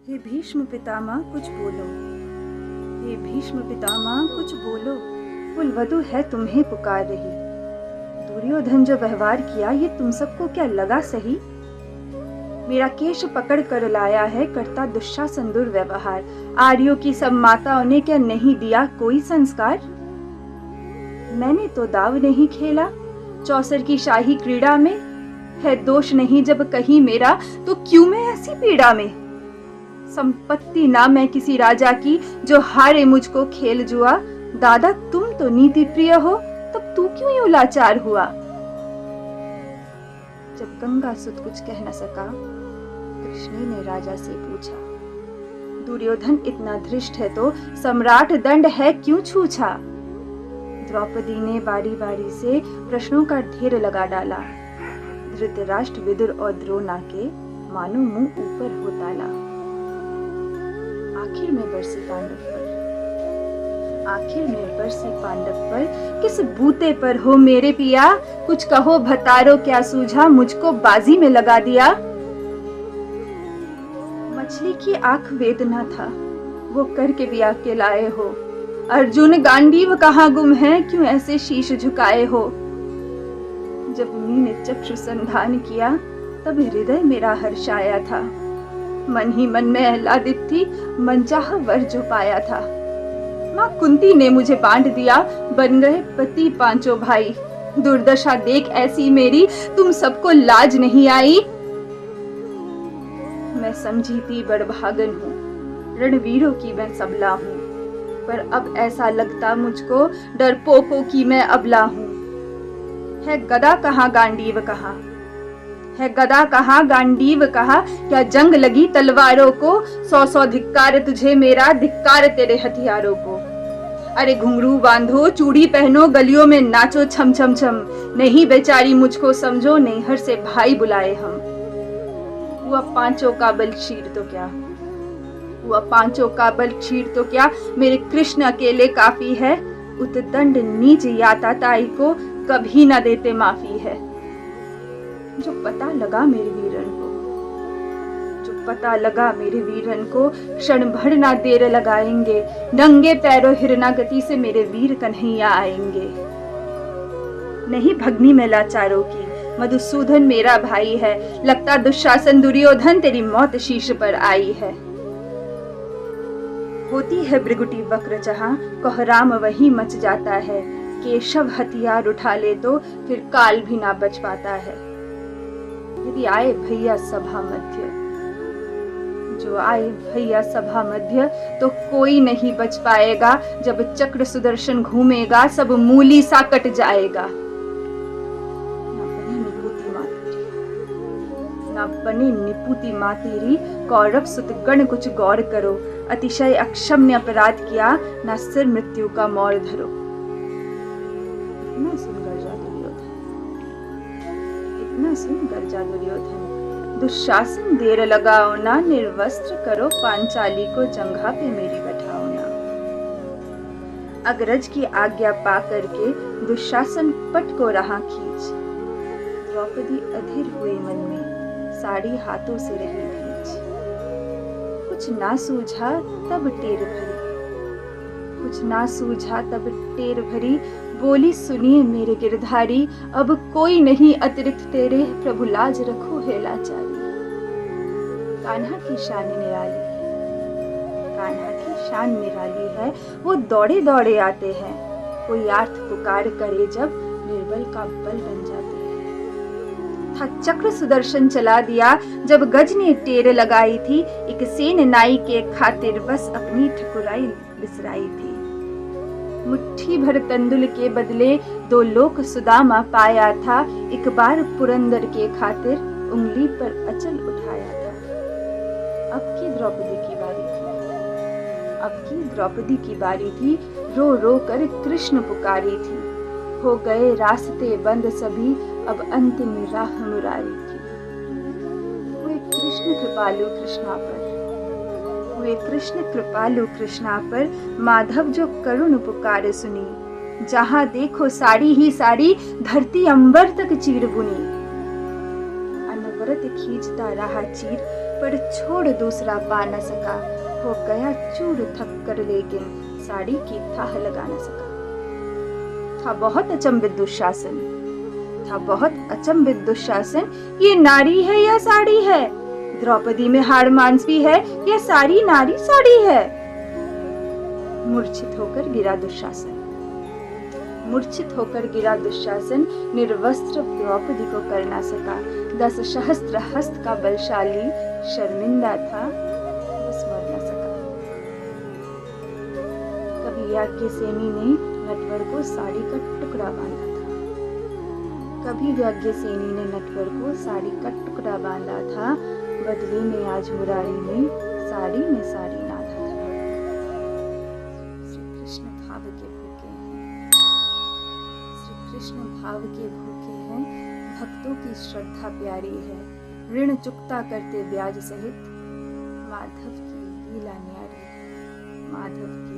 हे भीष्म पितामह कुछ बोलो, हे भीष्म पितामह कुछ बोलो, कुलवधु है तुम्हें पुकार रही। दुर्योधन जो व्यवहार किया ये तुम सबको क्या लगा सही? मेरा केश पकड़ कर लाया है करता दुशासन दुर्व्यवहार। आर्यों की सब माताओं ने क्या नहीं दिया कोई संस्कार? मैंने तो दाव नहीं खेला चौसर की शाही क्रीड़ा में। है दोष नहीं जब कहीं मेरा, तो क्यों मैं ऐसी पीड़ा में? संपत्ति ना मैं किसी राजा की, जो हारे मुझको खेल जुआ। दादा तुम तो नीति प्रिय हो, तब तू क्यों यूं लाचार हुआ? जब गंगा सुत कुछ कह न सका, कृष्ण ने राजा से पूछा। दुर्योधन इतना धृष्ट है तो सम्राट दंड है क्यों छूछा? द्रौपदी ने बारी बारी से प्रश्नों का ढेर लगा डाला। धृतराष्ट्र विदुर और द्रोणा के मानो मुंह ऊपर हो ताला। आखिर में बरसी पांडव पर किस बूते पर हो मेरे पिया? कुछ कहो भतारो क्या सूझा, मुझको बाजी में लगा दिया। मछली की आंख वेदना था, वो करके भी आके लाए हो। अर्जुन गांडीव कहाँ गुम है, क्यों ऐसे शीश झुकाए हो? जब मीने चक्षु संधान किया, तब हृदय मेरा हर्षाया था। मन ही मन में आह्लादित थी, मनचाहा वर जो पाया था। माँ कुंती ने मुझे बांट दिया, बन गए पति पांचों भाई। दुर्दशा देख ऐसी मेरी, तुम सबको लाज नहीं आई? मैं समझी थी बड़भागन हूँ, रणवीरों की मैं सबला हूँ। पर अब ऐसा लगता मुझको, डरपोकों की मैं अबला हूँ। है गदा कहाँ गांडीव कहाँ, है गदा कहाँ गांडीव कहाँ? क्या जंग लगी तलवारों को? 100 धिक्कार तुझे मेरा, धिक्कार तेरे हथियारों को। अरे घुंघरू बांधो, चूड़ी पहनो, गलियों में नाचो छम छम छम। नहीं बेचारी मुझको समझो, नैहर से भाई बुलाए हम। हुआ पांचों का बल चीर तो क्या, हुआ पांचों का बल चीर तो क्या, मेरे कृष्ण अकेले काफी है। उतदंड नीच याताताई को कभी न देते माफी है। जो पता लगा मेरे वीरन को, जो पता लगा मेरे वीरन को, क्षण भर ना देर लगाएंगे। नंगे पैरों हिरनागति से मेरे वीर कन्हैया आएंगे। नहीं भगनी में लाचारों की, मधुसूदन मेरा भाई है। लगता दुशासन दुर्योधन तेरी मौत शीश पर आई है। होती है भृगुटी वक्र जहां, कोहराम वहीं मच जाता है। केशव हथियार उठा ले तो फिर काल भी ना बच पाता है। यदि आए भैया सभा मध्य, जो आए भैया सभा मध्य, तो कोई नहीं बच पाएगा। जब चक्र सुदर्शन घूमेगा, सब मूली सा कट जाएगा। ना बने निपुति माँ तेरी, कौरव सुत गण कुछ गौर करो। अतिशय अक्षम्य अपराध किया, ना सिर मृत्यु का मोर धरो। इतना सुन गर्जा दुर्योधन, दुशासन देर लगाओ ना। निर्वस्त्र करो पांचाली को, जंघा पे मेरी बैठाओ ना। अग्रज की आज्ञा पा करके दुशासन पट को रहा खींच। द्रौपदी अधीर हुई मन में, साड़ी हाथों से रही भींच। कुछ ना सूझा तब टेर भरी, कुछ ना सूझा तब टेर भरी। बोली सुनिए मेरे गिरधारी, अब कोई नहीं अतिरिक्त तेरे। प्रभु लाज रखो हे लाचारी। कान्हा की शान निराली है, कान्हा की शान निराली है। वो दौड़े दौड़े आते हैं, कोई आर्त पुकार करे जब, निर्बल का बल बन जाते हैं। था चक्र सुदर्शन चला दिया, जब गज ने टेर लगाई थी। एक सेन नाई के खातिर बस अपनी ठकुराई बिसराई थी। मुट्ठी भर तंदुल के बदले 2 लोक सुदामा पाया था। एक बार पुरंदर के खातिर उंगली पर अचल उठाया था। अब की द्रौपदी की बारी थी, अब की द्रौपदी की बारी थी। रो रो कर कृष्ण पुकारी थी। हो गए रास्ते बंद सभी, अब अंतिम राह मुरारी थी। हुए कृष्ण कृपालु कृष्णा पर, हुए कृष्ण कृपालु कृष्णा पर। माधव जो करुण पुकार सुनी, जहां देखो साड़ी ही साड़ी, धरती अंबर तक चीर बुनी। अनवरत खींचता रहा चीर, पर छोड़ दूसरा पा न सका, हो गया चूर थक कर लेकिन साड़ी की थाह लगा न सका। था बहुत अचंभित दुशासन, था बहुत अचंभित दुशासन, ये नारी है या साड़ी है? द्रौपदी में हाड़ मांस भी है या सारी नारी साड़ी है? मूर्छित होकर गिरा दुशासन, मूर्छित होकर गिरा दुशासन, निर्वस्त्र द्रौपदी को कर ना सका। 10 सहस्त्र हस्त का बलशाली शर्मिंदा था, बस मर न सका। कभी याज्ञसेनी ने नटवर को साड़ी का टुकड़ा बांधा था, कभी याज्ञसेनी ने नटवर को साड़ी का टुकड़ा बांधा था, बदले में आज मुरारी ने साड़ी में साड़ी नाथा था। श्री कृष्ण भाव के भूखे हैं, श्री कृष्ण भाव के भूखे हैं, भक्तों की श्रद्धा प्यारी है, ऋण चुकता करते ब्याज सहित, माधव की लीला न्यारी, माधव की